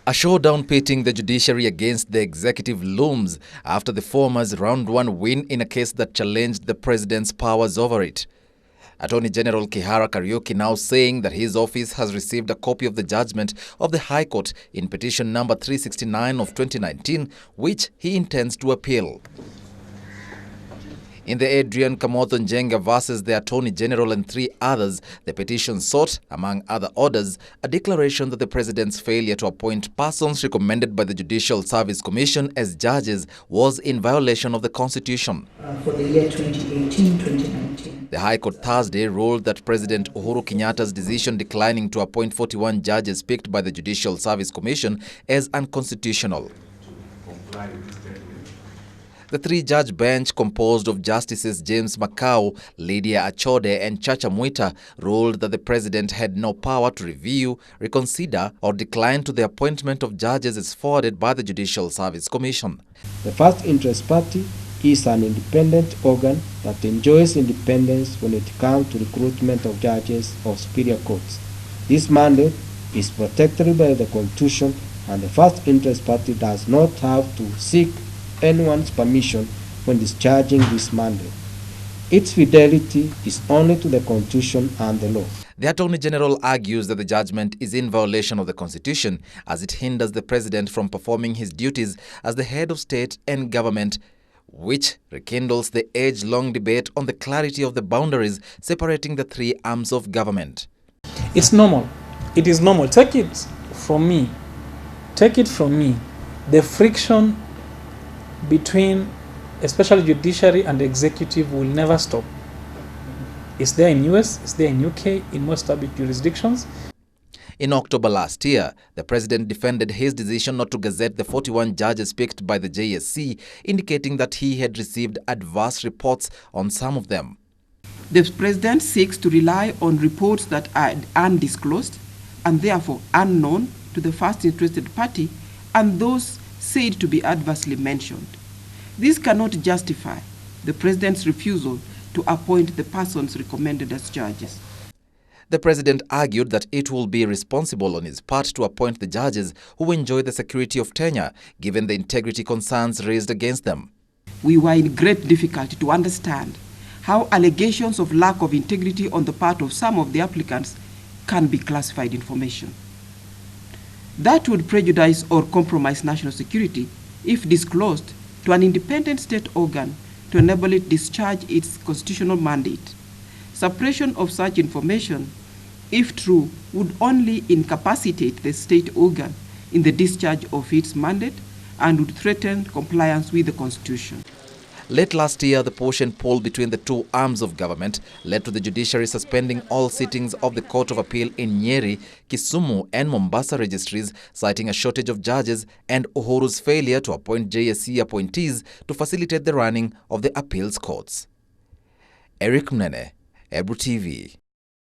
A showdown pitting the judiciary against the executive looms after the former's round one win in a case that challenged the president's powers over it. Attorney General Kihara Kariuki now saying that his office has received a copy of the judgment of the High Court in petition number 369 of 2019, which he intends to appeal. In the Adrian Kamotho Njenga versus the Attorney General and three others, the petition sought, among other orders, a declaration that the president's failure to appoint persons recommended by the Judicial Service Commission as judges was in violation of the Constitution. For the year 2018-2019. The High Court Thursday ruled that President Uhuru Kenyatta's decision declining to appoint 41 judges picked by the Judicial Service Commission as unconstitutional. The three-judge bench, composed of Justices James Makau, Lydia Achode and Chacha Mwita, ruled that the president had no power to review, reconsider or decline to the appointment of judges as forwarded by the Judicial Service Commission. The first interest party is an independent organ that enjoys independence when it comes to recruitment of judges of superior courts. This mandate is protected by the Constitution, and the first interest party does not have to seek anyone's permission when discharging this mandate. Its fidelity is only to the Constitution and the law. The Attorney General argues that the judgment is in violation of the Constitution as it hinders the president from performing his duties as the head of state and government, which rekindles the age-long debate on the clarity of the boundaries separating the three arms of government. It's normal. It is normal. Take it from me. Take it from me. The friction between especially judiciary and executive will never stop. It's there in US, it's there in UK, in most established jurisdictions. In October last year, the president defended his decision not to gazette the 41 judges picked by the JSC, indicating that he had received adverse reports on some of them. The president seeks to rely on reports that are undisclosed and therefore unknown to the first interested party and those said to be adversely mentioned. This cannot justify the president's refusal to appoint the persons recommended as judges. The president argued that it will be responsible on his part to appoint the judges who enjoy the security of tenure, given the integrity concerns raised against them. We were in great difficulty to understand how allegations of lack of integrity on the part of some of the applicants can be classified information. That would prejudice or compromise national security if disclosed to an independent state organ to enable it discharge its constitutional mandate. Suppression of such information, if true, would only incapacitate the state organ in the discharge of its mandate and would threaten compliance with the Constitution. Late last year, the push and pull between the two arms of government led to the judiciary suspending all sittings of the Court of Appeal in Nyeri, Kisumu and Mombasa registries, citing a shortage of judges and Uhuru's failure to appoint JSC appointees to facilitate the running of the appeals courts. Eric Mnene, Ebru TV.